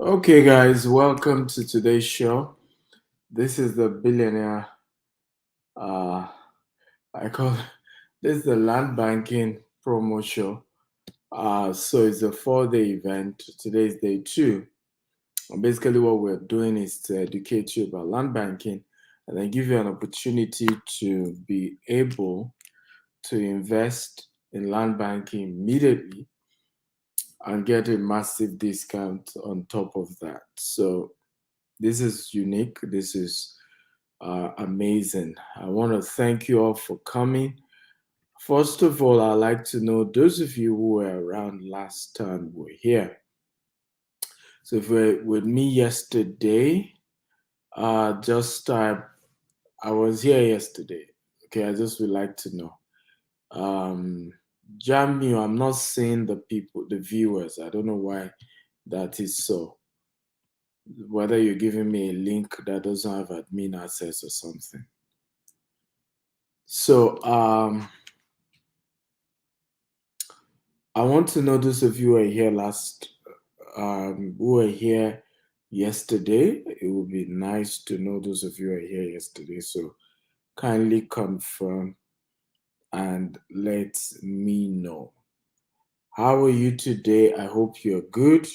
Okay, guys, welcome to today's show. This is the billionaire. Uh, I call this the land banking promo show. So it's a 4-day event. Today is day two. And basically, what we're doing is to educate you about land banking and then give you an opportunity to be able to invest in land banking immediately and get a massive discount on top of that. So this is unique. This is amazing. I want to thank you all for coming. First of all, I'd like to know those of you who were around last time were here. So if you were with me yesterday, just type, I was here yesterday. Okay, I just would like to know. Um, Jamu, I'm not seeing the people, the viewers. I don't know why that is so. Whether you're giving me a link that doesn't have admin access or something. So, I want to know those of you who were here who were here yesterday. It would be nice to know those of you who were here yesterday. So kindly confirm and let me know. How are you today? I hope you're good.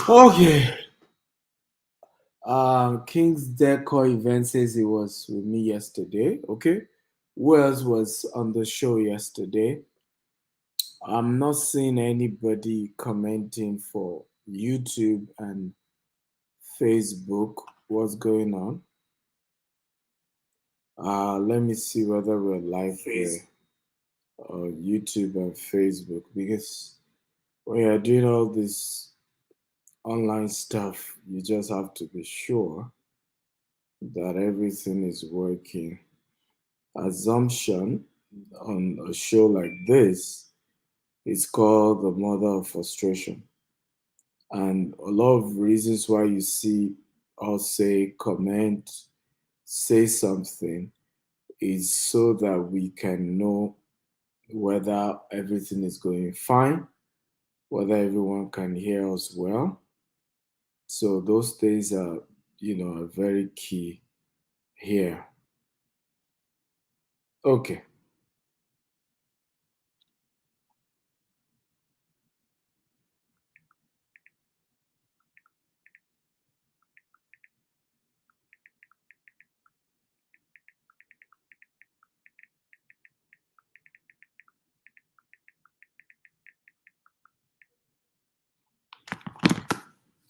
Okay. King's Decor Event says he was with me yesterday. Okay. Who else was on the show yesterday? I'm not seeing anybody commenting for YouTube and Facebook. What's going on? Let me see whether we're live there on YouTube and Facebook because when you're doing all this online stuff, you just have to be sure that everything is working. Assumption on a show like this is called the mother of frustration. And a lot of reasons why you see us say, comment, say something is so that we can know whether everything is going fine, whether everyone can hear us well. So those things are very key here. Okay.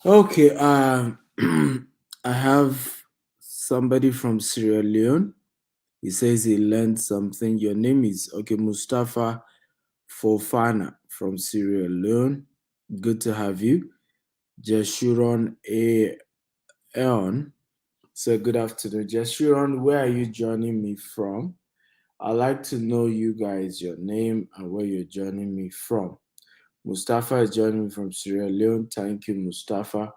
Okay. I have somebody from Sierra Leone. He says he learned something. Your name is okay, Mustafa Fofana from Sierra Leone. Good to have you. Jeshuron Aeon. So good afternoon. Jeshuron, where are you joining me from? I'd like to know you guys, your name and where you're joining me from. Mustafa is joining me from Sierra Leone. Thank you, Mustafa.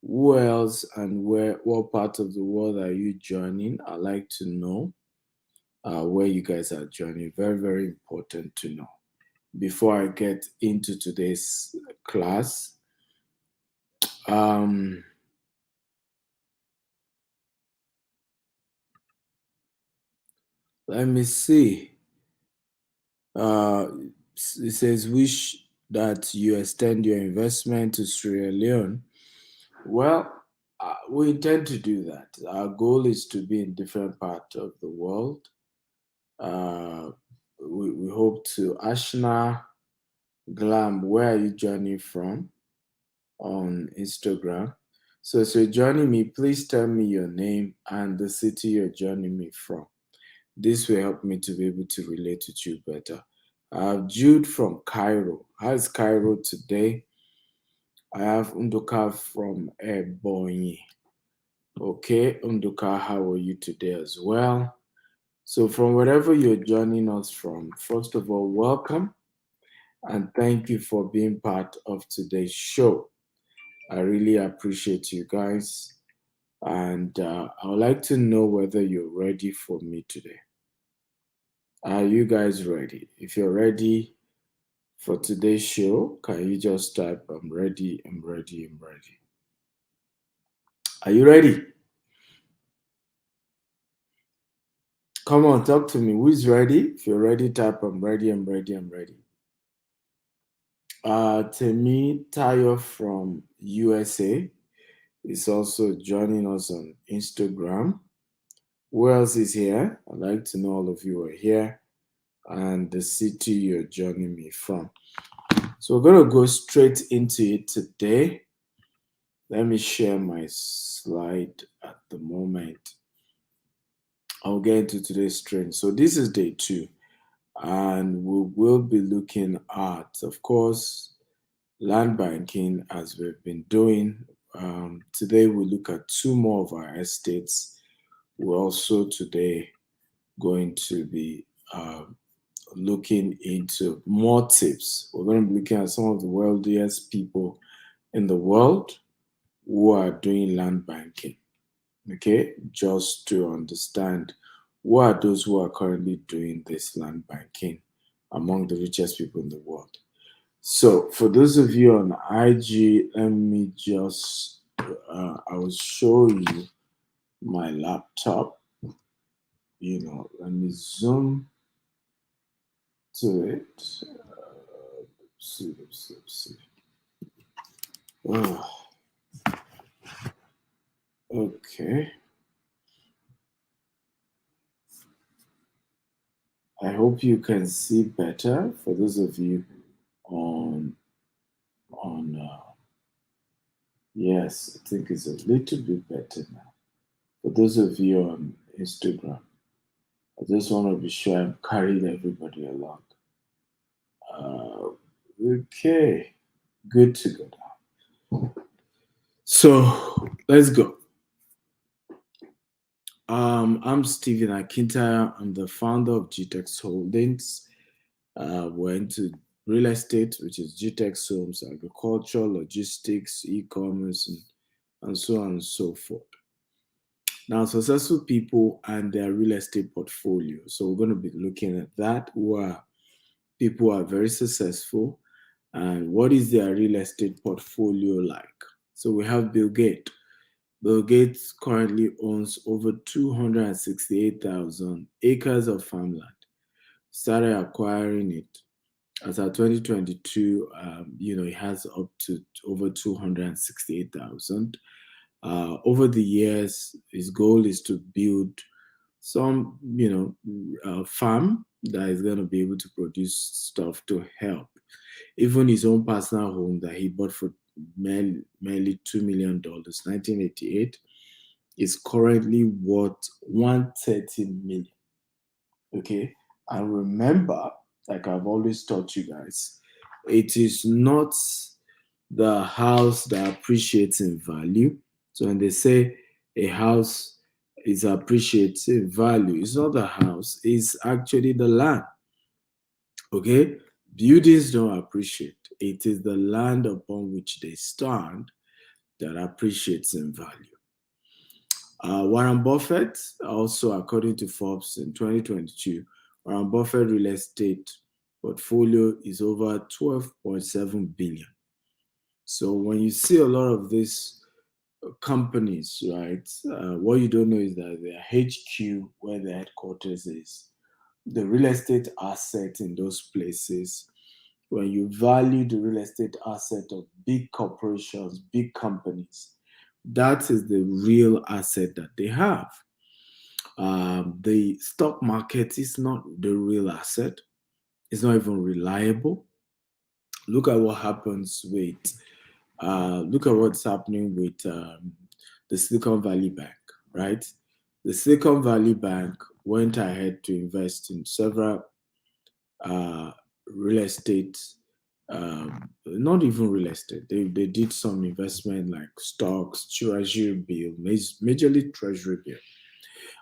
Who else and what part of the world are you joining? I'd like to know where you guys are joining. Very, very important to know. Before I get into today's class, um, let me see. Uh, it says, wish that you extend your investment to Sierra Leone. Well, we intend to do that. Our goal is to be in different parts of the world. Uh, we hope to. Ashna Glam, where are you joining from on Instagram? So you're joining me, please tell me your name and the city you're joining me from. This will help me to be able to relate with you better. I have Jude from Cairo. How is Cairo today? I have Unduka from Ebonyi. Okay, Unduka, how are you today as well? So, from wherever you're joining us from, first of all, welcome and thank you for being part of today's show. I really appreciate you guys, and I would like to know whether you're ready for me today. Are you guys ready? If you're ready for today's show, can you just type, I'm ready, I'm ready, I'm ready. Are you ready? Come on, talk to me. Who's ready? If you're ready, type, I'm ready, I'm ready, I'm ready. Temi Tayo from USA is also joining us on Instagram. Who else is here? I'd like to know all of you are here and the city you're joining me from. So we're going to go straight into it today. Let me share my slide at the moment. I'll get into today's trend. So this is day 2, and we will be looking at, of course, land banking as we've been doing. Today we look at 2 more of our estates. We're also today going to be looking into more tips. We're going to be looking at some of the wealthiest people in the world who are doing land banking. Okay, just to understand who are those who are currently doing this land banking among the richest people in the world. So, for those of you on IG, let me just, I will show you my laptop. Let me zoom to it. See. Oh, okay. I hope you can see better. For those of you on yes, I think it's a little bit better now. For those of you on Instagram, I just want to be sure I'm carrying everybody along. Uh, okay, good to go now. So let's go. I'm Stephen Akintaya. I'm the founder of GTEX Holdings. We're into real estate, which is GTEX Homes, agriculture, logistics, e-commerce, and so on and so forth. Now, successful people and their real estate portfolio. So we're going to be looking at that. Who are people who are very successful, and what is their real estate portfolio like? So we have Bill Gates. Bill Gates currently owns over 268,000 acres of farmland. Started acquiring it as of 2022. He has up to over 268,000. Over the years, his goal is to build some, farm that is going to be able to produce stuff to help. Even his own personal home that he bought for merely $2 million, 1988, is currently worth 130 million. Okay, and remember, like I've always taught you guys, it is not the house that appreciates in value. So when they say a house is appreciates in value, it's not the house, it's actually the land. Okay, buildings don't appreciate, it is the land upon which they stand that appreciates in value. Warren Buffett, also according to Forbes in 2022, Warren Buffett real estate portfolio is over 12.7 billion. So when you see a lot of these companies, right, what you don't know is that their HQ, where their headquarters is, the real estate asset in those places, when you value the real estate asset of big corporations, big companies, that is the real asset that they have. The stock market is not the real asset. It's not even reliable. Look at what happens with, look at what's happening with the Silicon Valley Bank, right? The Silicon Valley Bank went ahead to invest in several uh, real estate, not even real estate. They did some investment like stocks, treasury bill, majorly treasury bill.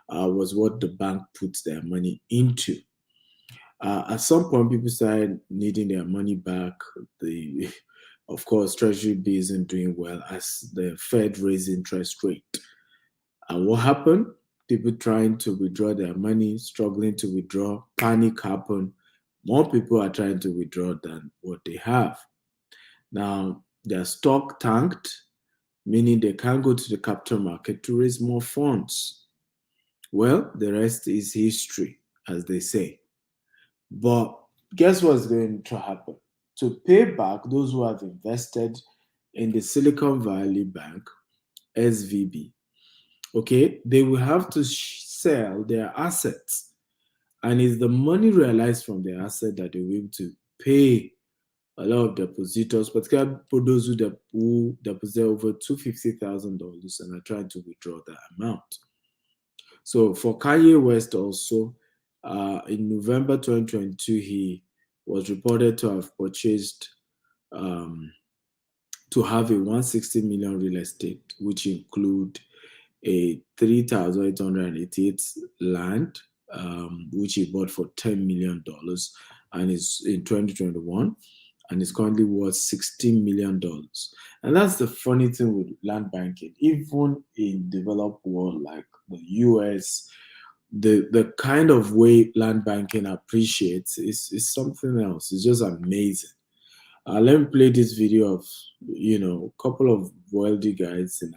was what the bank puts their money into. At some point, people started needing their money back. The, of course, Treasury B isn't doing well as the Fed raised interest rate. And what happened? People trying to withdraw their money, struggling to withdraw, panic happened. More people are trying to withdraw than what they have. Now, their stock tanked, meaning they can't go to the capital market to raise more funds. Well, the rest is history, as they say. But guess what's going to happen? To pay back those who have invested in the Silicon Valley Bank, SVB, okay, they will have to sell their assets. And it's the money realized from their asset that they will be able to pay a lot of depositors, particularly for those who deposit over $250,000 and are trying to withdraw that amount. So for Kanye West also, in November 2022, he was reported to have purchased um, to have a 160 million real estate, which include a 3,888 land, which he bought for $10 million, and is in 2021, and is currently worth $16 million. And that's the funny thing with land banking. Even in developed world like the US, the kind of way land banking appreciates is something else. It's just amazing. Let me play this video of a couple of wealthy guys in.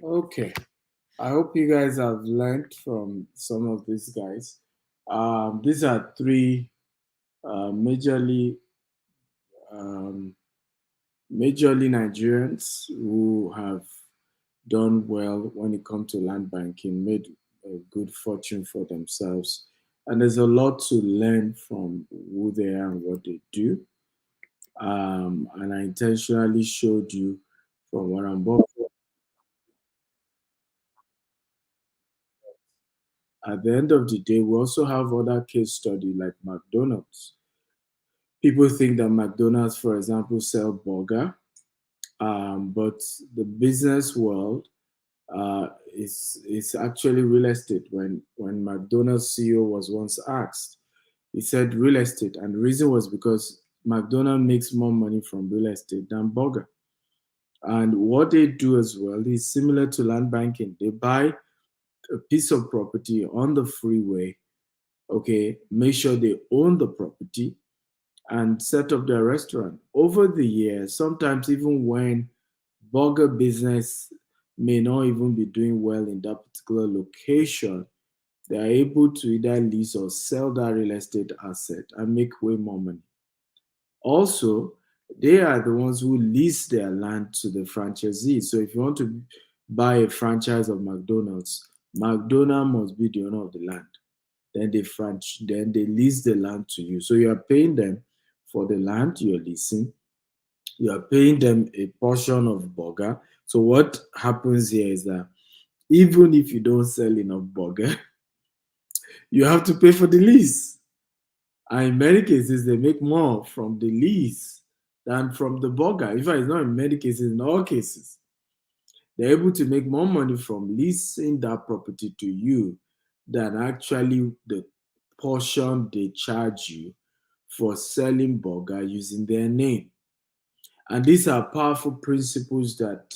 Okay. I hope you guys have learned from some of these guys. These are three majorly um, majorly Nigerians who have done well when it comes to land banking, made a good fortune for themselves. And there's a lot to learn from who they are and what they do. And I intentionally showed you from Warren Buffett. At the end of the day, we also have other case study like McDonald's. People think that McDonald's, for example, sell burger, but the business world is actually real estate. When McDonald's CEO was once asked, he said real estate, and the reason was because McDonald's makes more money from real estate than burger. And what they do as well is similar to land banking. They buy a piece of property on the freeway, okay, make sure they own the property and set up their restaurant. Over the years, sometimes even when burger business may not even be doing well in that particular location, they are able to either lease or sell that real estate asset and make way more money. Also, they are the ones who lease their land to the franchisees. So if you want to buy a franchise of McDonald's, McDonald's must be the owner of the land. Then they lease the land to you. So you are paying them for the land you're leasing. You are paying them a portion of burger. So what happens here is that even if you don't sell enough burger, you have to pay for the lease. And in many cases, they make more from the lease than from the burger. In fact, it's not in many cases, in all cases. They're able to make more money from leasing that property to you than actually the portion they charge you for selling burger using their name. And these are powerful principles that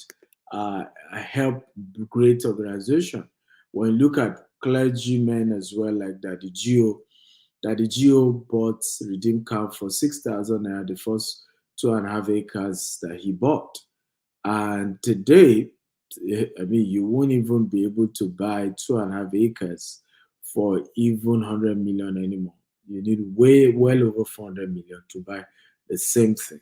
help great organization. When you look at clergymen as well, like that the GO bought Redeem Camp for 6,000 naira, the first 2.5 acres that he bought. And today, I mean, you won't even be able to buy 2.5 acres for even 100 million anymore. You need well over 400 million to buy the same thing,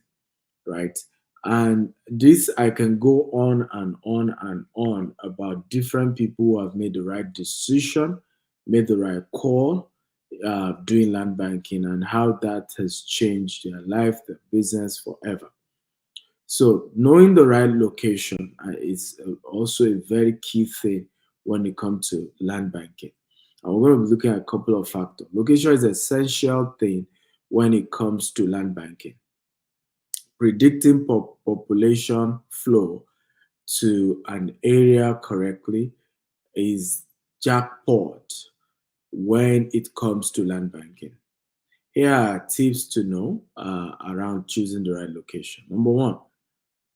right? And this, I can go on and on and on about different people who have made the right decision, made the right call, doing land banking, and how that has changed their life, their business forever. So, knowing the right location is also a very key thing when it comes to land banking. And we're going to be looking at a couple of factors. Location is an essential thing when it comes to land banking. Predicting population flow to an area correctly is jackpot when it comes to land banking. Here are tips to know around choosing the right location. Number one,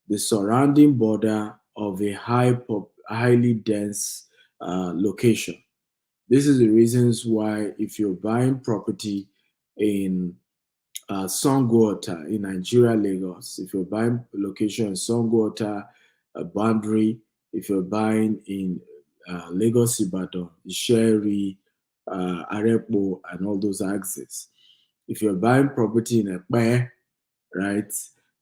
the surrounding border of a highly dense location. This is the reasons why if you're buying property in Songwater in Nigeria, Lagos. If you're buying a location in Songwater, a boundary, if you're buying in Lagos, Ibadan, Isheri, Arepo, and all those axes. If you're buying property in Ekpe, right,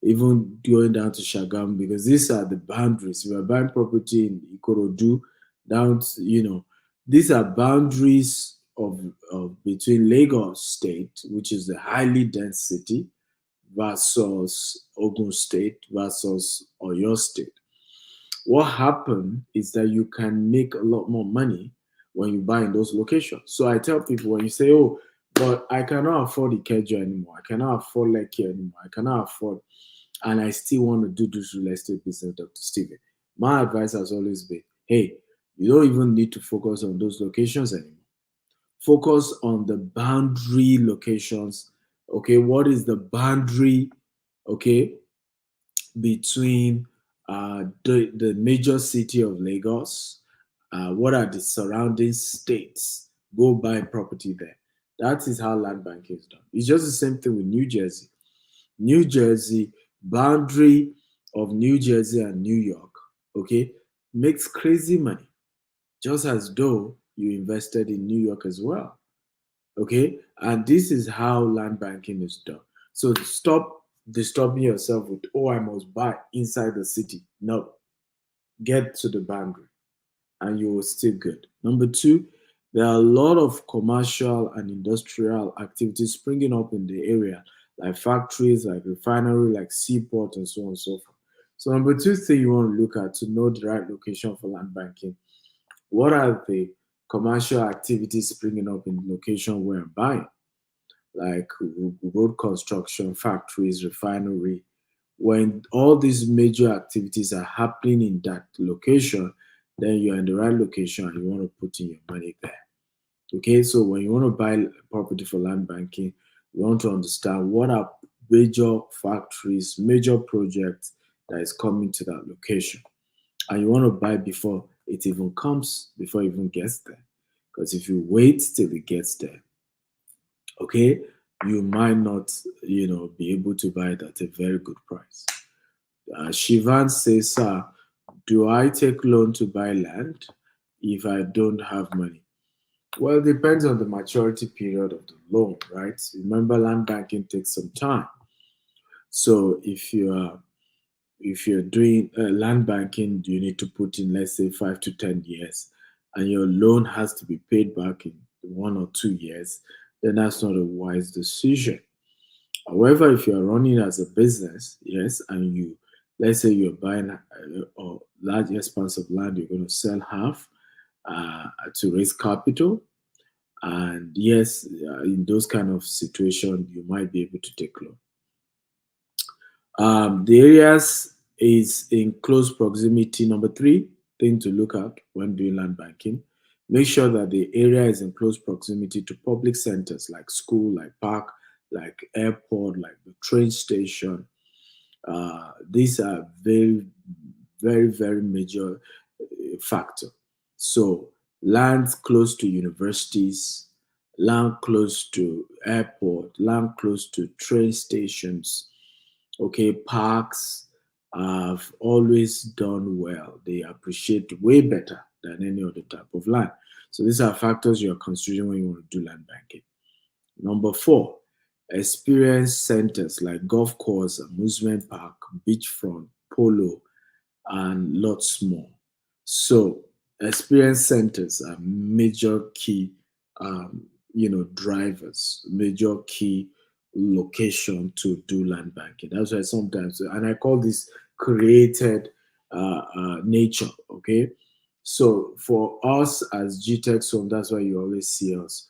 even going down to Shagam, because these are the boundaries. If you're buying property in Ikorodu, down to, these are boundaries of between Lagos State, which is the highly dense city, versus Ogun State versus Oyo State. What happened is that you can make a lot more money when you buy in those locations. So I tell people when you say, "Oh, but I cannot afford Ikeja anymore. I cannot afford Lekki anymore. I cannot afford," and I still want to do this real estate business, Dr. Steven. My advice has always been, hey, you don't even need to focus on those locations anymore. Focus on the boundary locations. Okay, what is the boundary? Okay, between the major city of Lagos. What are the surrounding states? Go buy property there. That is how land banking is done. It's just the same thing with New Jersey. New Jersey, boundary of New Jersey and New York, okay, makes crazy money, just as though you invested in New York as well. Okay, and this is how land banking is done. So stop disturbing yourself with, oh, I must buy inside the city. No, get to the boundary and you will still good. Number two, there are a lot of commercial and industrial activities springing up in the area, like factories, like refinery, like seaport, and so on and so forth. So number two thing you want to look at to know the right location for land banking, what are the commercial activities springing up in the location where I'm buying? Like road construction, factories, refinery. When all these major activities are happening in that location, then you're in the right location and you want to put in your money there. Okay, so when you want to buy property for land banking, you want to understand what are major factories, major projects that is coming to that location. And you want to buy before it even comes, before it even gets there. Because if you wait till it gets there, okay, you might not, be able to buy it at a very good price. Shivan says, sir, do I take loan to buy land if I don't have money? Well, it depends on the maturity period of the loan, right? Remember, land banking takes some time. So if you're doing land banking, you need to put in, let's say, 5 to 10 years, and your loan has to be paid back in 1 or 2 years, then that's not a wise decision. However, if you're running as a business, yes, and let's say you're buying a large expanse of land, you're going to sell half to raise capital, and yes, in those kind of situations, you might be able to take loan. The areas is in close proximity. Number three thing to look at when doing land banking, make sure that the area is in close proximity to public centers like school, like park, like airport, like the train station. These are very, very, very major factor. So land close to universities, land close to airport, land close to train stations, okay, parks have always done well. They appreciate way better than any other type of land. So these are factors you're considering when you want to do land banking. Number four, experience centers like golf course, amusement park, beachfront, polo, and lots more. So experience centers are major key, drivers, major key location to do land banking. That's why sometimes, and I call this created nature. Okay, so for us as GTech Home, that's why you always see us.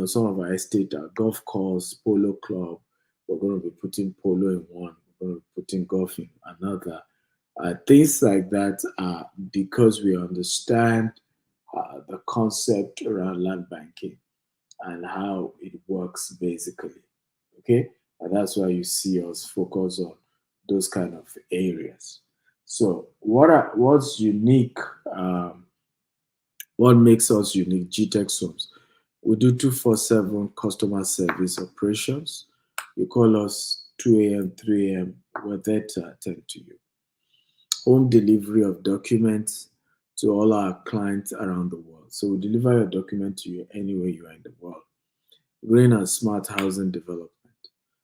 Some of our estate are golf course, polo club. We're going to be putting polo in one. We're going to be putting golf in another. Things like that are because we understand the concept around land banking and how it works basically. Okay, and that's why you see us focus on those kind of areas. So what's unique? What makes us unique? GTech Homes. We do 247 customer service operations. You call us 2 a.m., 3 a.m. We're there to attend to you. Home delivery of documents to all our clients around the world. So we deliver your document to you anywhere you are in the world. Green and smart housing development.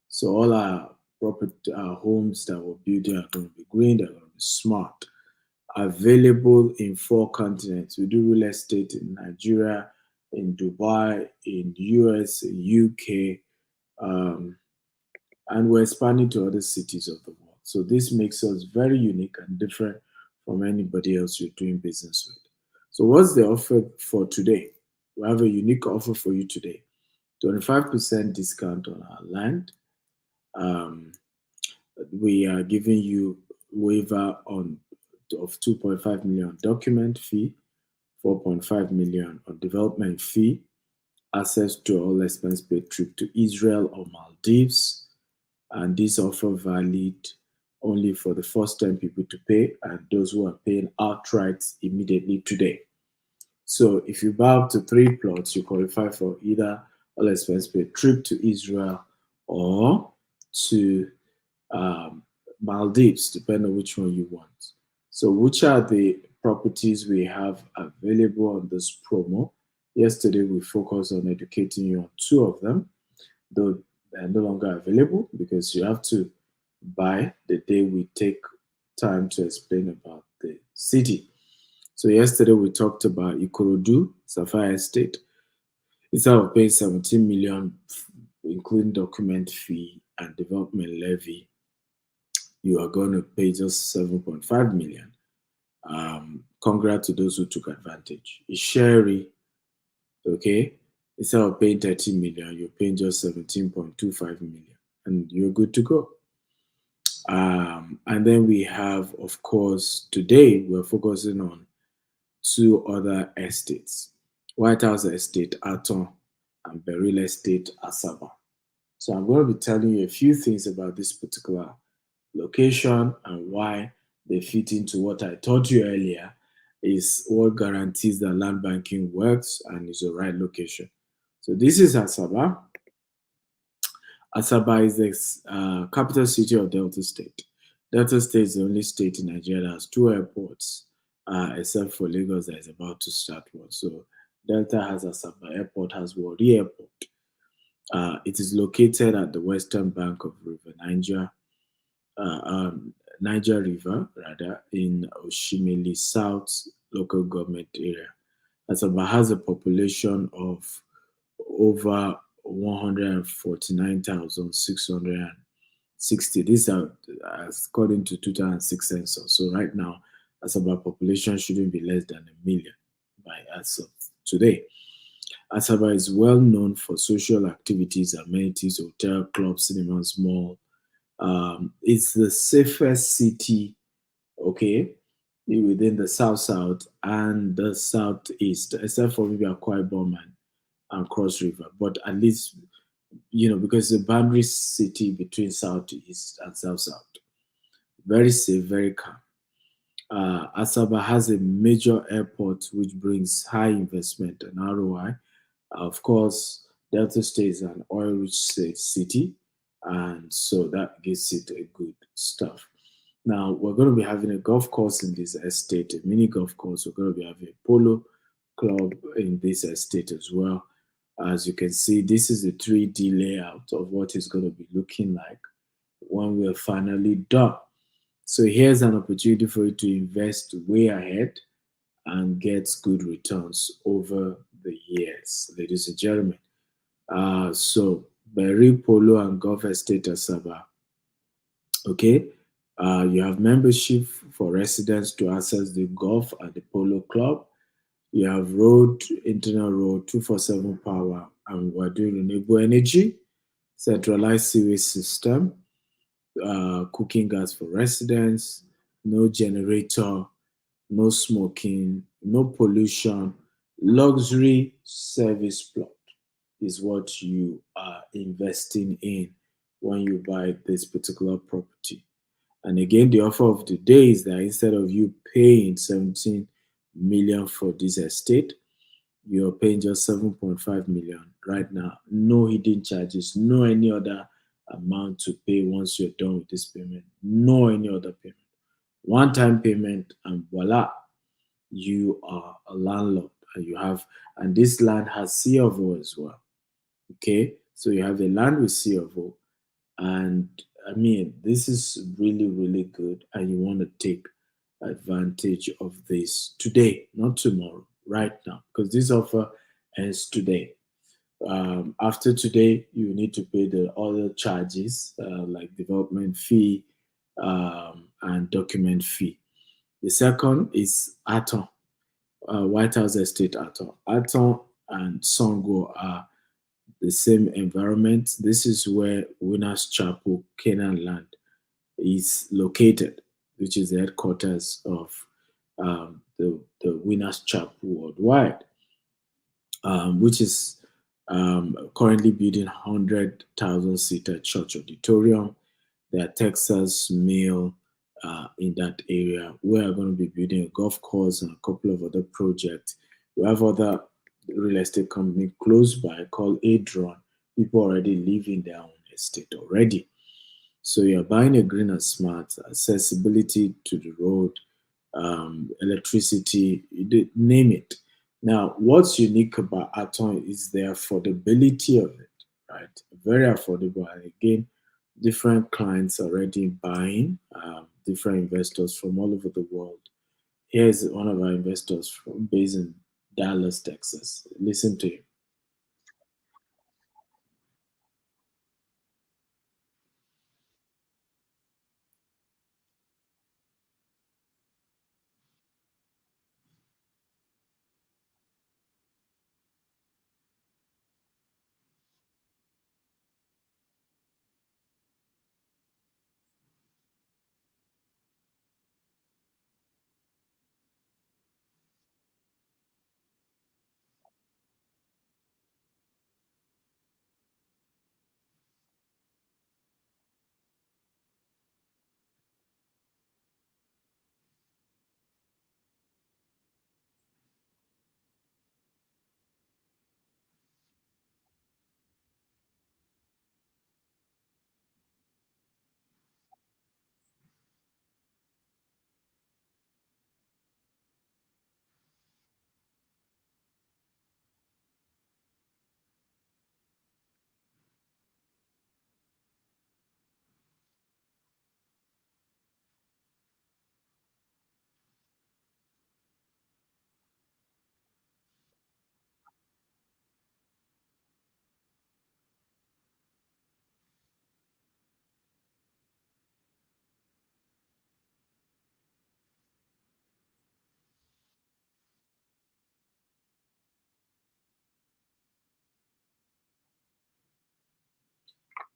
So all our property, our homes that we're building are going to be green, they're going to be smart. Available in 4 continents. We do real estate in Nigeria, in Dubai, in US, in UK, um, and we're expanding to other cities of the world. So this makes us very unique and different from anybody else you're doing business with. So what's the offer for today? We have a unique offer for you today. 25% discount on our land. Um, we are giving you waiver on of 2.5 million document fee, 4.5 million on development fee, access to all expense paid trip to Israel or Maldives, and this offer valid only for the first 10 people to pay and those who are paying outright immediately today. So if you buy up to 3 plots, you qualify for either all expense paid trip to Israel or to Maldives, depending on which one you want. So, which are the properties we have available on this promo? Yesterday, we focused on educating you on two of them, though they're no longer available because you have to buy the day we take time to explain about the city. So, yesterday, we talked about Ikorodu, Sapphire Estate. Instead of paying 17 million, including document fee and development levy, you are going to pay just 7.5 million. Congrats to those who took advantage. Isheri, okay, instead of paying 30 million, you're paying just 17.25 million, and you're good to go. And then we have, of course, today we're focusing on two other estates: White House Estate, Aton, and Beryl Estate, Asaba. So I'm going to be telling you a few things about this particular location and why they fit into what I taught you earlier is what guarantees that land banking works and is the right location. So this is Asaba. Asaba is the capital city of Delta State. Delta State is the only state in Nigeria that has two airports, except for Lagos that is about to start one. So Delta has Asaba Airport, has Warri Airport. It is located at the western bank of River Niger, Niger River, rather, in Oshimili South local government area. Asaba has a population of over 149,660. These are according to 2006 census. So right now, Asaba population shouldn't be less than a million by as of today. Asaba is well known for social activities, amenities, hotel, clubs, cinemas, mall. It's the safest city, okay, within the South South and the Southeast, except for maybe Akwa Ibom and Cross River. But at least, because the boundary city between Southeast and South South. Very safe, very calm. Asaba has a major airport which brings high investment and ROI. Of course, Delta State is an oil-rich city, and so that gives it a good stuff. Now, we're going to be having a golf course in this estate, a mini golf course. We're going to be having a polo club in this estate as well. As you can see, this is the 3D layout of what it's going to be looking like when we're finally done. So here's an opportunity for you to invest way ahead and get good returns over the years, ladies and gentlemen. So Berry Polo and Golf Estate Asaba. Okay, you have membership for residents to access the golf and the polo club. You have road, internal road, 247 power, and we're doing renewable energy, centralized sewage system, cooking gas for residents, no generator, no smoking, no pollution, luxury service plot is what you are investing in when you buy this particular property. And again, the offer of the day is that instead of you paying 17 million for this estate, you're paying just 7.5 million right now. No hidden charges, no any other amount to pay once you're done with this payment, no any other payment. One time payment, and voila, you are a landlord and you have, and this land has C of O as well. Okay, so you have a land with C of O, and I mean, this is really, really good, and you want to take advantage of this today, not tomorrow, right now, because this offer ends today. After today, you need to pay the other charges like development fee and document fee. The second is Aton, White House Estate Aton. Aton and Songo are the same environment. This is where Winners Chapel, Canaan Land, is located, which is the headquarters of the Winners Chapel Worldwide, which is currently building 100,000 seater church auditorium. There are Texas Mill in that area. We are going to be building a golf course and a couple of other projects. We have other real estate company close by called Adron. People already live in their own estate already. So you're buying a green and smart, accessibility to the road, electricity, name it. Now, what's unique about Atom is the affordability of it, right? Very affordable. And again, different clients already buying, different investors from all over the world. Here's one of our investors from based in Dallas, Texas. Listen to him.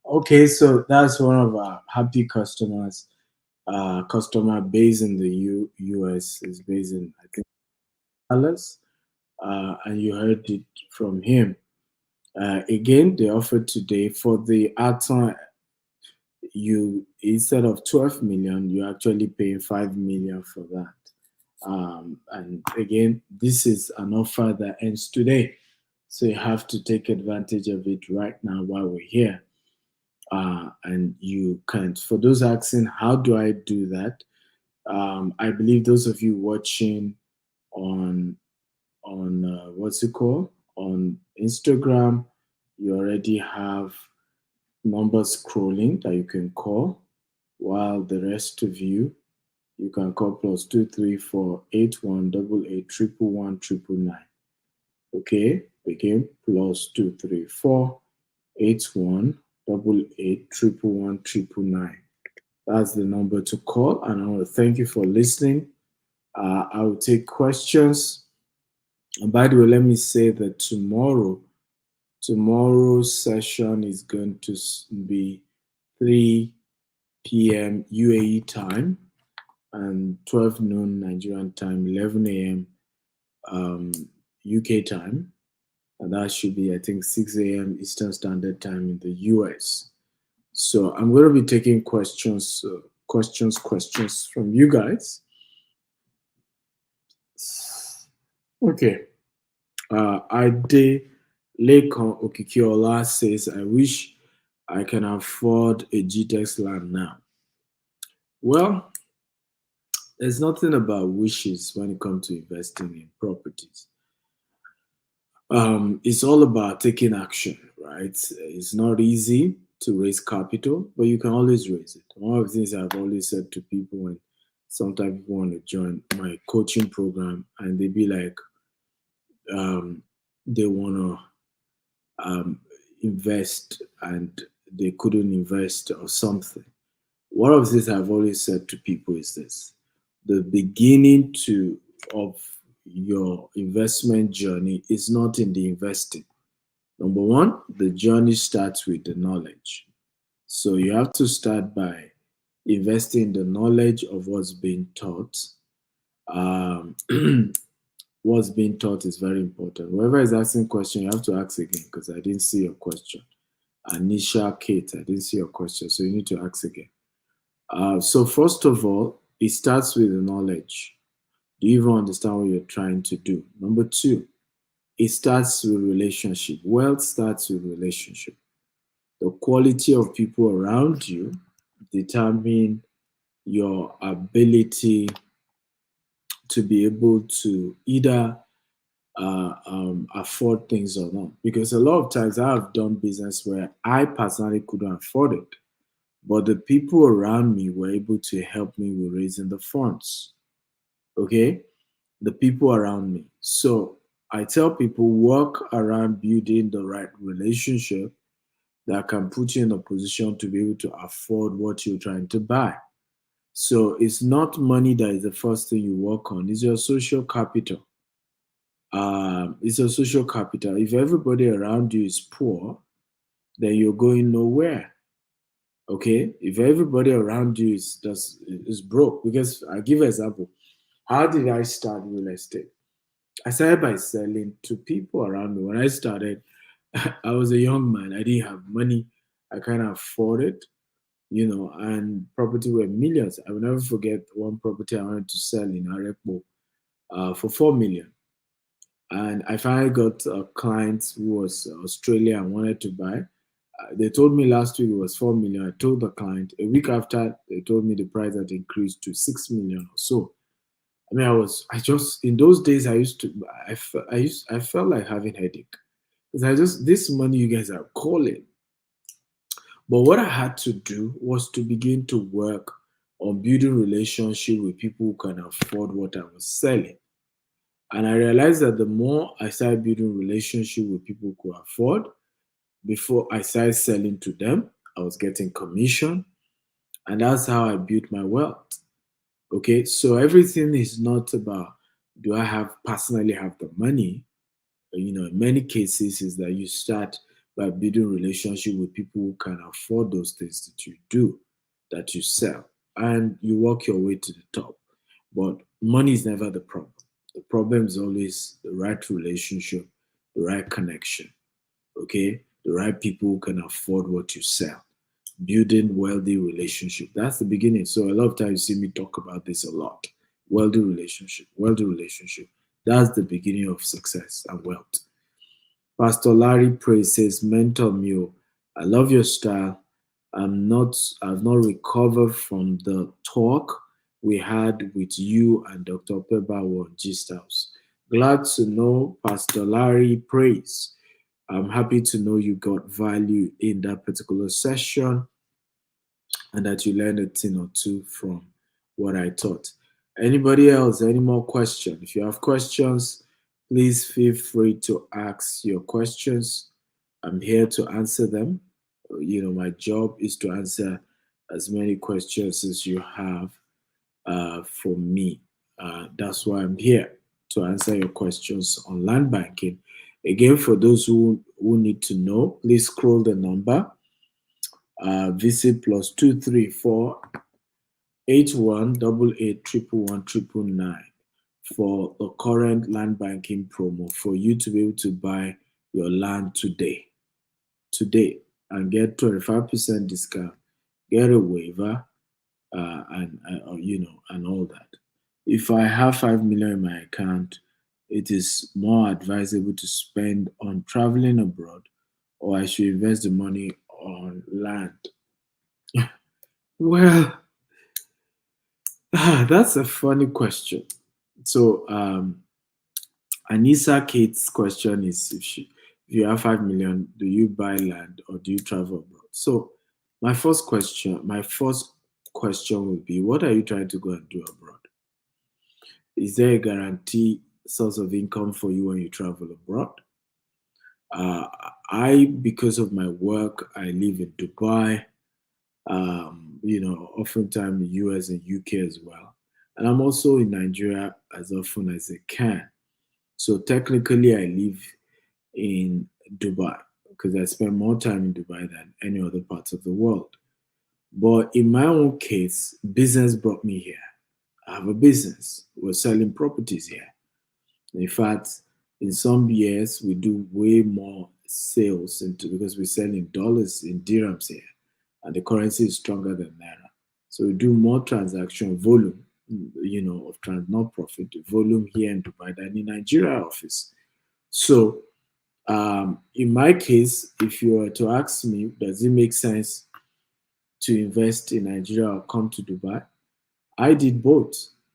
Okay, so that's one of our happy customers. Customer based in the US is based in I think Dallas, and you heard it from him. Again, they offered today for the Atom. You instead of 12 million, you're actually paying 5 million for that. And again, this is an offer that ends today, so you have to take advantage of it right now while we're here. And you can't. For those asking, how do I do that? I believe those of you watching on what's it called on Instagram, you already have numbers scrolling that you can call, while the rest of you can call +234 8188 111 111. Okay, again +234 8188 111 111. That's the number to call, and I want to thank you for listening. I will take questions. And by the way, let me say that tomorrow's session is going to be 3 p.m. UAE time and 12 noon Nigerian time, 11 a.m. UK time, and that should be I think 6 a.m. Eastern Standard Time in the US. So I'm going to be taking questions from you guys. Okay. Ade Lekan Okikiola says, I wish I can afford a GTEx land now. Well, there's nothing about wishes when it comes to investing in properties. It's all about taking action, right? It's not easy to raise capital, but you can always raise it. One of the things I've always said to people when sometimes people want to join my coaching program and they be like, they want to invest and they couldn't invest or something. One of the things I've always said to people is this: the beginning to of your investment journey is not in the investing. Number one, the journey starts with the knowledge. So you have to start by investing in the knowledge of what's being taught. Um, what's being taught is very important. Whoever is asking question, you have to ask again because I didn't see your question. Anisha Kate, I didn't see your question, so you need to ask again. So first of all, it starts with the knowledge. Do you even understand what you're trying to do? Number two, it starts with relationship. Wealth starts with relationship. The quality of people around you determine your ability to be able to either afford things or not. Because a lot of times I have done business where I personally couldn't afford it, but the people around me were able to help me with raising the funds. Okay, the people around me. So I tell people work around building the right relationship that can put you in a position to be able to afford what you're trying to buy. So it's not money that is the first thing you work on, it's your social capital. It's a social capital. If everybody around you is poor, then you're going nowhere. Okay, if everybody around you is broke, because I give an example. How did I start real estate? I started by selling to people around me. When I started, I was a young man. I didn't have money. I can't afford it, and property were millions. I will never forget one property I wanted to sell in Arepo for 4 million. And I finally got a client who was Australia and wanted to buy. They told me last week it was 4 million. I told the client a week after they told me the price had increased to 6 million or so. I mean, I just in those days I used to, I felt like having headache because this money you guys are calling. But what I had to do was to begin to work on building relationship with people who can afford what I was selling. And I realized that the more I started building relationship with people who could afford, before I started selling to them, I was getting commission, and that's how I built my wealth. Okay, so everything is not about do I have personally have the money. In many cases, is that you start by building relationship with people who can afford those things that you do, that you sell, and you work your way to the top. But money is never the problem. The problem is always the right relationship, the right connection. Okay, the right people who can afford what you sell. Building wealthy relationship. That's the beginning. So a lot of times you see me talk about this a lot. Wealthy relationship, wealthy relationship. That's the beginning of success and wealth. Pastor Larry Praise says, Mentor Mule, I love your style. I've not recovered from the talk we had with you and Dr. Peba on Gist House. Glad to know Pastor Larry Praise. I'm happy to know you got value in that particular session and that you learned a thing or two from what I taught. Anybody else, any more questions? If you have questions, please feel free to ask your questions. I'm here to answer them. My job is to answer as many questions as you have for me. That's why I'm here to answer your questions on land banking. Again, for those who need to know, please scroll the number. Visit +234 8188 111 for the current land banking promo for you to be able to buy your land today, and get 25% discount, get a waiver, and all that. If I have 5 million in my account, it is more advisable to spend on traveling abroad, or I should invest the money on land. Well, that's a funny question. So, Anissa Kate's question is if you have 5 million, do you buy land or do you travel abroad? So, my first question would be, what are you trying to go and do abroad? Is there a guarantee source of income for you when you travel abroad? Uh, because of my work, I live in Dubai. Oftentimes in US and UK as well. And I'm also in Nigeria as often as I can. So technically, I live in Dubai because I spend more time in Dubai than any other parts of the world. But in my own case, business brought me here. I have a business. We're selling properties here. In fact, in some years, we do way more sales because we sell in dollars, in dirhams here, and the currency is stronger than naira. So we do more transaction volume, of not profit volume here in Dubai than in Nigeria office. So in my case, if you were to ask me, does it make sense to invest in Nigeria or come to Dubai. I did both.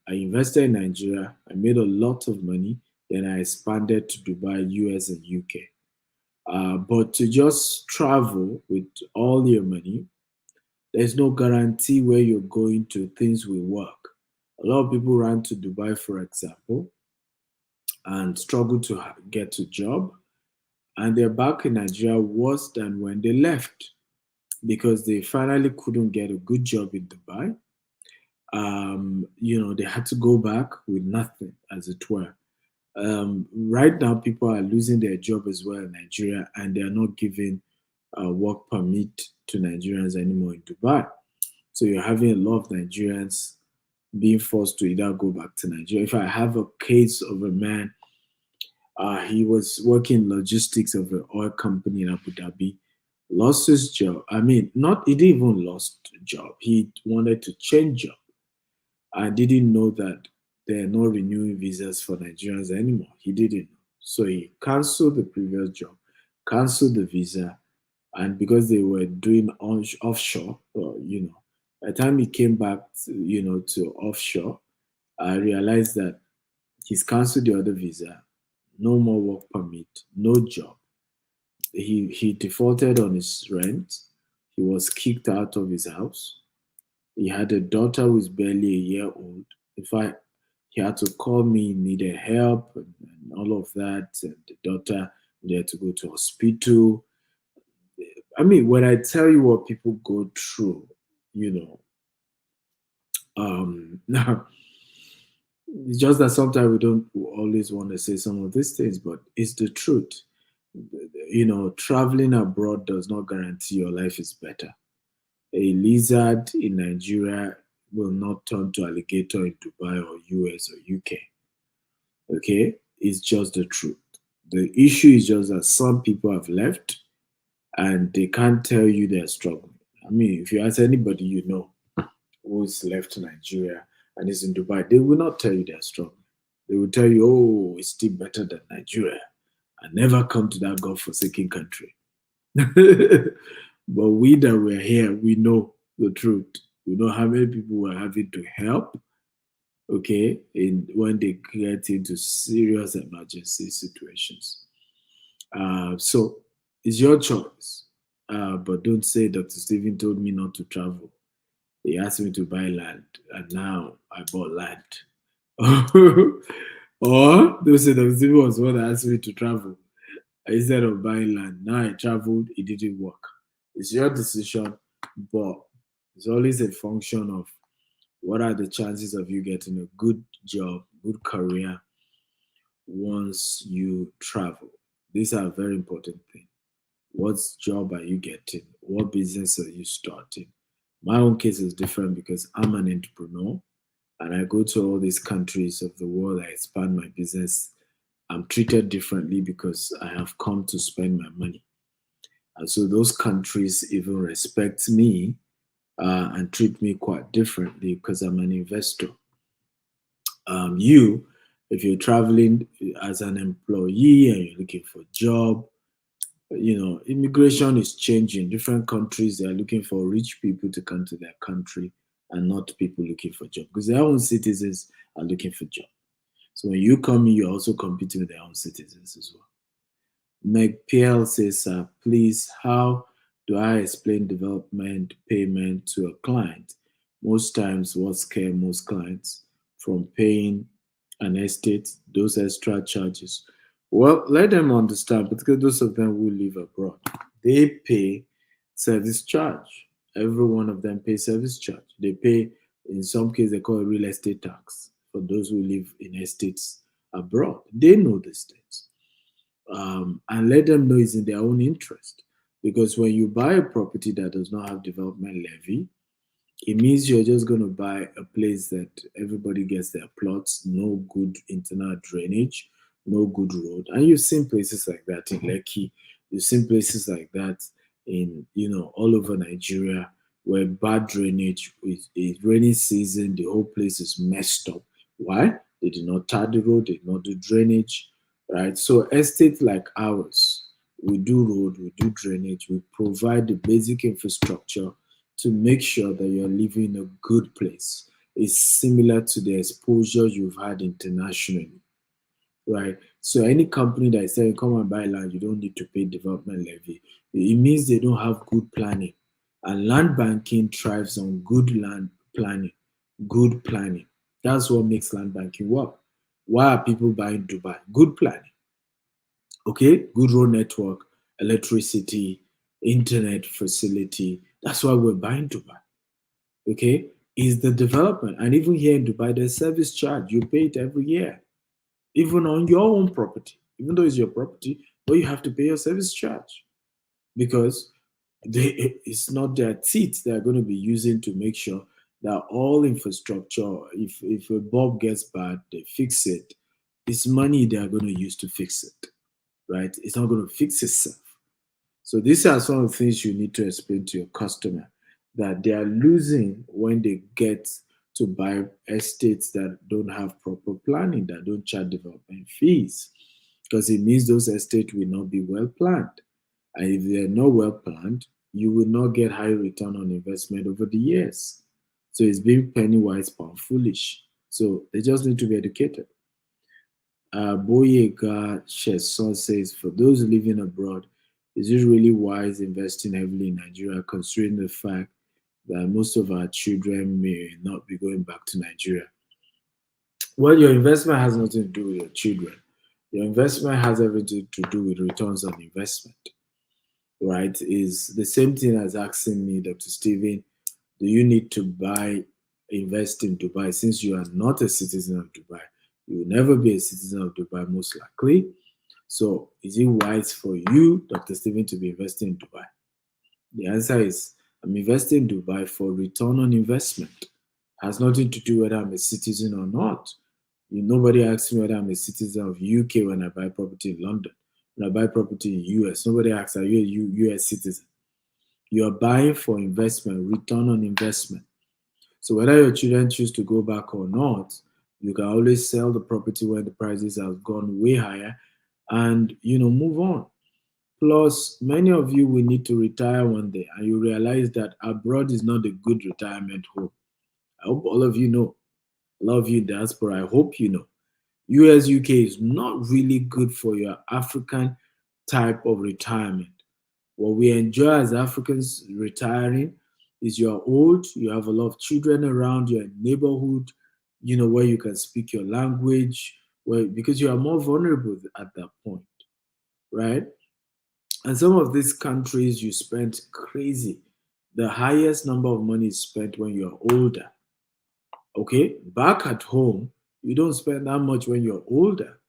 I invested in Nigeria, I made a lot of money, then I expanded to Dubai, US, and UK. But to just travel with all your money, there's no guarantee where you're going to, things will work. A lot of people ran to Dubai, for example, and struggle to get a job, and they're back in Nigeria worse than when they left because they finally couldn't get a good job in Dubai. They had to go back with nothing, as it were. Right now, people are losing their job as well in Nigeria, and they are not giving work permit to Nigerians anymore in Dubai. So you're having a lot of Nigerians being forced to either go back to Nigeria. If I have a case of a man, he was working logistics of an oil company in Abu Dhabi, lost his job. I mean, not he didn't even lost job. He wanted to change job. I didn't know that they're not renewing visas for Nigerians anymore. He didn't know. So he canceled the previous job, canceled the visa, and because they were doing offshore, by the time he came back, to offshore, I realized that he's canceled the other visa, no more work permit, no job. He defaulted on his rent. He was kicked out of his house. He had a daughter who was barely a year old. In fact, he had to call me, needed help, and all of that. And the daughter needed to go to hospital. I mean, when I tell you what people go through, you know, now it's just that sometimes we don't always want to say some of these things, but it's the truth. Traveling abroad does not guarantee your life is better. A lizard in Nigeria will not turn to alligator in Dubai or US or UK. Okay? It's just the truth. The issue is just that some people have left and they can't tell you they're struggling. I mean, if you ask anybody you know who's left Nigeria and is in Dubai, they will not tell you they're struggling. They will tell you, oh, it's still better than Nigeria. I never come to that God-forsaken country. But we that were here, we know the truth. We know how many people were having to help, okay, in when they get into serious emergency situations. So it's your choice. But don't say Dr. Stephen told me not to travel. He asked me to buy land, and now I bought land. Or don't say Dr. Stephen was the one that asked me to travel instead of buying land. Now I traveled, it didn't work. It's your decision, but it's always a function of what are the chances of you getting a good job, good career once you travel. These are very important things. What job are you getting? What business are you starting? My own case is different because I'm an entrepreneur and I go to all these countries of the world. I expand my business. I'm treated differently because I have come to spend my money. And so those countries even respect me and treat me quite differently because I'm an investor. If you're traveling as an employee and you're looking for a job, immigration is changing. Different countries, they are looking for rich people to come to their country and not people looking for job because their own citizens are looking for job. So when you come in, you're also competing with their own citizens as well. Meg PL says, please, how do I explain development payment to a client? Most times, what scare most clients from paying an estate, those extra charges? Well, let them understand, particularly those of them who live abroad. They pay service charge. Every one of them pay service charge. They pay, in some cases, they call it real estate tax for those who live in estates abroad. They know these things and let them know it's in their own interest. Because when you buy a property that does not have development levy, it means you're just going to buy a place that everybody gets their plots, no good internal drainage, no good road. And you've seen places like that in Lekki. You've seen places like that in, all over Nigeria where bad drainage, with a rainy season, the whole place is messed up. Why? They did not tar the road, they did not do drainage, right? So estates like ours, we do road, we do drainage, we provide the basic infrastructure to make sure that you're living in a good place. It's similar to the exposure you've had internationally, right? So any company that is saying come and buy land, you don't need to pay development levy. It means they don't have good planning. And land banking thrives on good land planning, good planning. That's what makes land banking work. Why are people buying Dubai? Good planning. Okay, good road network, electricity, internet facility. That's why we're buying Dubai. Okay, is the development. And even here in Dubai, there's service charge. You pay it every year, even on your own property. Even though it's your property, but you have to pay your service charge because it's not their teeth they're going to be using to make sure that all infrastructure, if a bulb gets bad, they fix it. It's money they are going to use to fix it, right? It's not going to fix itself. So these are some of the things you need to explain to your customer that they are losing when they get to buy estates that don't have proper planning, that don't charge development fees, because it means those estates will not be well planned. And if they're not well planned, you will not get high return on investment over the years. So it's being penny wise, pound foolish. So they just need to be educated. Boyega Sheson says, for those living abroad, is it really wise investing heavily in Nigeria, considering the fact that most of our children may not be going back to Nigeria? Well, your investment has nothing to do with your children. Your investment has everything to do with returns on investment, right? Is the same thing as asking me, Dr. Stephen, do you need to invest in Dubai since you are not a citizen of Dubai? You will never be a citizen of Dubai, most likely. So, is it wise for you, Dr. Stephen, to be investing in Dubai? The answer is I'm investing in Dubai for return on investment. It has nothing to do whether I'm a citizen or not. Nobody asks me whether I'm a citizen of UK when I buy property in London. When I buy property in US, nobody asks, are you a US citizen? You're buying for investment, return on investment. So whether your children choose to go back or not, you can always sell the property when the prices have gone way higher and move on. Plus, many of you will need to retire one day and you realize that abroad is not a good retirement home. I hope all of you know. A lot of you in diaspora, I hope you know. US, UK is not really good for your African type of retirement. What we enjoy as Africans retiring is you're old, you have a lot of children around, you're in neighborhood, where you can speak your language, because you are more vulnerable at that point, right? And some of these countries you spend crazy. The highest number of money is spent when you're older. Okay? Back at home, you don't spend that much when you're older.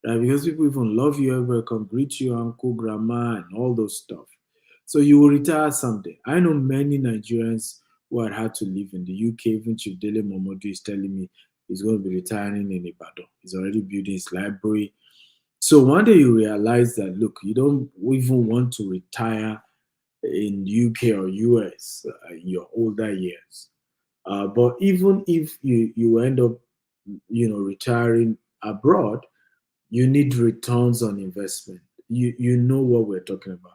Right? Because people even love you, everybody come greet you, uncle, grandma, and all those stuff. So you will retire someday. I know many Nigerians who had had to live in the UK. Even Chief Dele Momodu is telling me he's going to be retiring in Ibadan. He's already building his library. So one day you realize that, look, you don't even want to retire in UK or US in your older years. But even if you end up, retiring abroad, you need returns on investment. You know what we're talking about.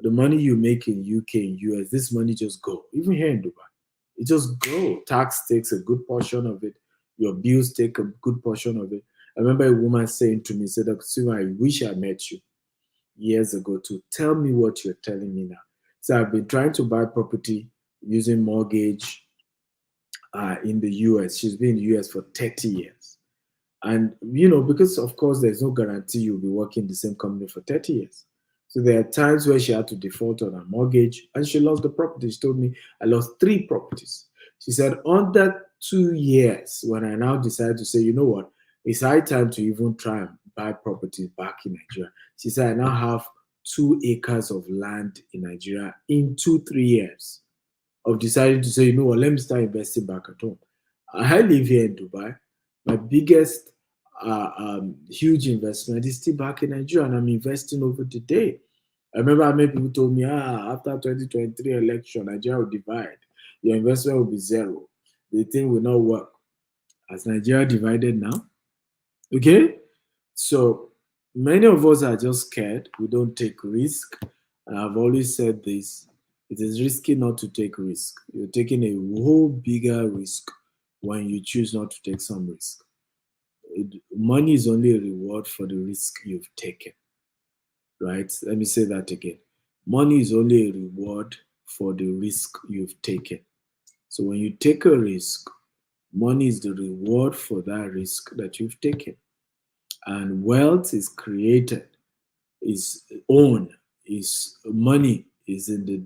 The money you make in UK and US, this money just go. Even here in Dubai, it just go. Tax takes a good portion of it. Your bills take a good portion of it. I remember a woman saying to me, said, Dr. Siva, I wish I met you years ago to tell me what you're telling me now. So I've been trying to buy property using mortgage in the US. She's been in the US for 30 years. And, because of course there's no guarantee you'll be working in the same company for 30 years. So there are times where she had to default on her mortgage and she lost the property. She told me, I lost 3 properties. She said, under 2 years, when I now decided to say, you know what, it's high time to even try and buy properties back in Nigeria. She said, I now have 2 acres of land in Nigeria in 2, 3 years of deciding to say, you know what, let me start investing back at home. I live here in Dubai. My biggest huge investment is still back in Nigeria, and I'm investing over the day. I remember how many people told me, after 2023 election, Nigeria will divide. Your investment will be zero. The thing will not work. As Nigeria divided now, okay? So many of us are just scared. We don't take risk. And I've always said this. It is risky not to take risk. You're taking a whole bigger risk when you choose not to take some risk. Money is only a reward for the risk you've taken, right? Let me say that again. Money is only a reward for the risk you've taken. So when you take a risk, money is the reward for that risk that you've taken. And wealth is created, is owned, is money is at the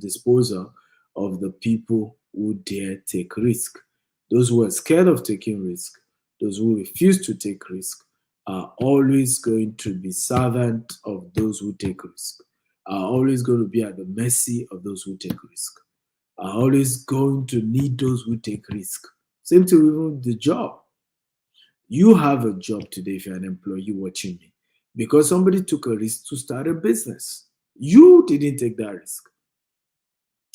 disposal of the people who dare take risk. Those who are scared of taking risk, those who refuse to take risk, are always going to be servant of those who take risk, are always going to be at the mercy of those who take risk, are always going to need those who take risk. Same to even the job. You have a job today if you're an employee watching me because somebody took a risk to start a business. You didn't take that risk,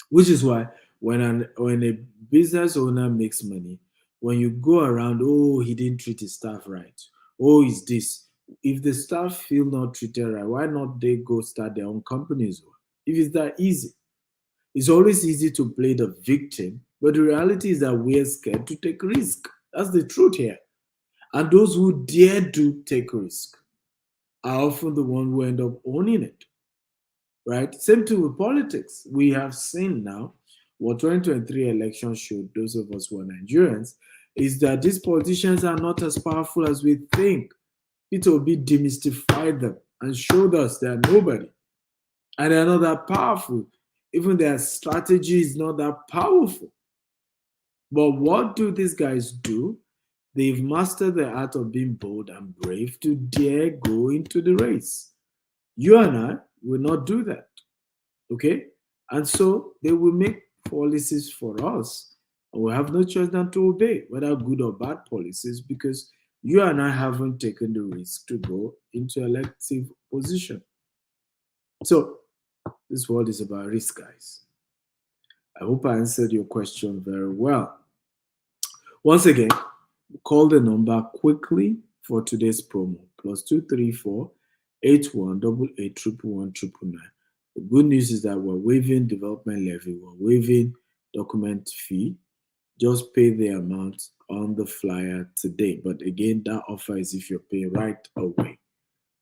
which is why when a business owner makes money, when you go around, oh, he didn't treat his staff right. Oh, is this? If the staff feel not treated right, why not they go start their own companies? If it's that easy, it's always easy to play the victim, but the reality is that we're scared to take risk. That's the truth here. And those who dare to take risk are often the ones who end up owning it, right? Same thing with politics. We have seen now what 2023 elections showed those of us who are Nigerians is that these politicians are not as powerful as we think. Peter Obi demystified them and showed us they're nobody. And they're not that powerful. Even their strategy is not that powerful. But what do these guys do? They've mastered the art of being bold and brave to dare go into the race. You and I will not do that. Okay? And so they will make policies for us. And we have no choice than to obey, whether good or bad policies, because you and I haven't taken the risk to go into elective position. So this world is about risk, guys. I hope I answered your question very well. Once again, call the number quickly for today's promo +234 8188 111 999. The good news is that we're waiving development levy, we're waiving document fee. Just pay the amount on the flyer today. But again, that offer is if you're paying right away.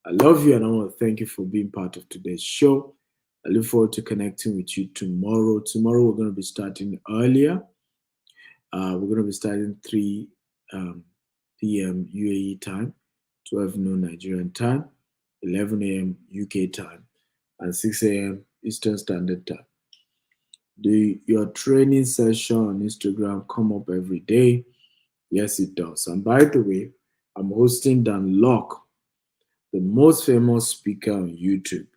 I love you and I want to thank you for being part of today's show. I look forward to connecting with you tomorrow. Tomorrow, we're going to be starting earlier. We're going to be starting 3 p.m. UAE time, 12 noon Nigerian time, 11 a.m. UK time, and 6 a.m. Eastern Standard Time. Your training session on Instagram come up every day? Yes, it does. And by the way, I'm hosting Dan Locke, the most famous speaker on YouTube.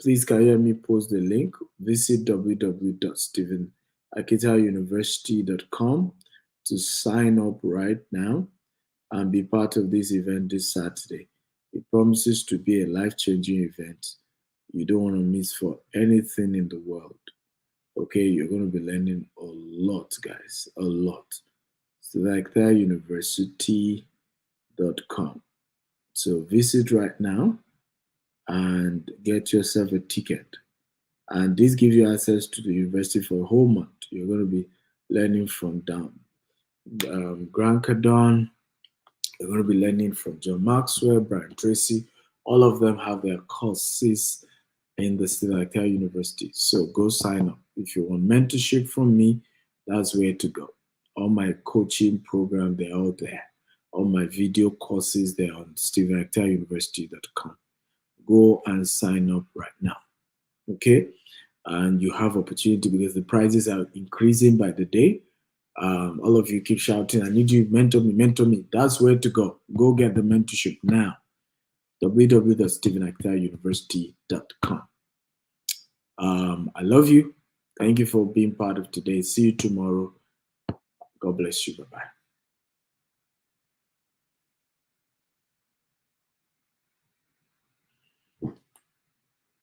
Please, can you hear me post the link? Visit www.stephenakitauniversity.com to sign up right now and be part of this event this Saturday. It promises to be a life-changing event you don't want to miss for anything in the world. Okay, you're going to be learning a lot, guys, a lot. So like that, university.com. So visit right now and get yourself a ticket. And this gives you access to the university for a whole month. You're going to be learning from Grant Cardone. You're going to be learning from John Maxwell, Brian Tracy. All of them have their courses in the Stephen University. So go sign up. If you want mentorship from me, that's where to go. All my coaching program, they're all there. All my video courses, they're on stephenakitauniversity.com. Go and sign up right now. Okay? And you have opportunity because the prices are increasing by the day. All of you keep shouting, I need you, mentor me, mentor me. That's where to go. Go get the mentorship now. www.stephenakitauniversity.com. I love you. Thank you for being part of today. See you tomorrow. God bless you. Bye-bye.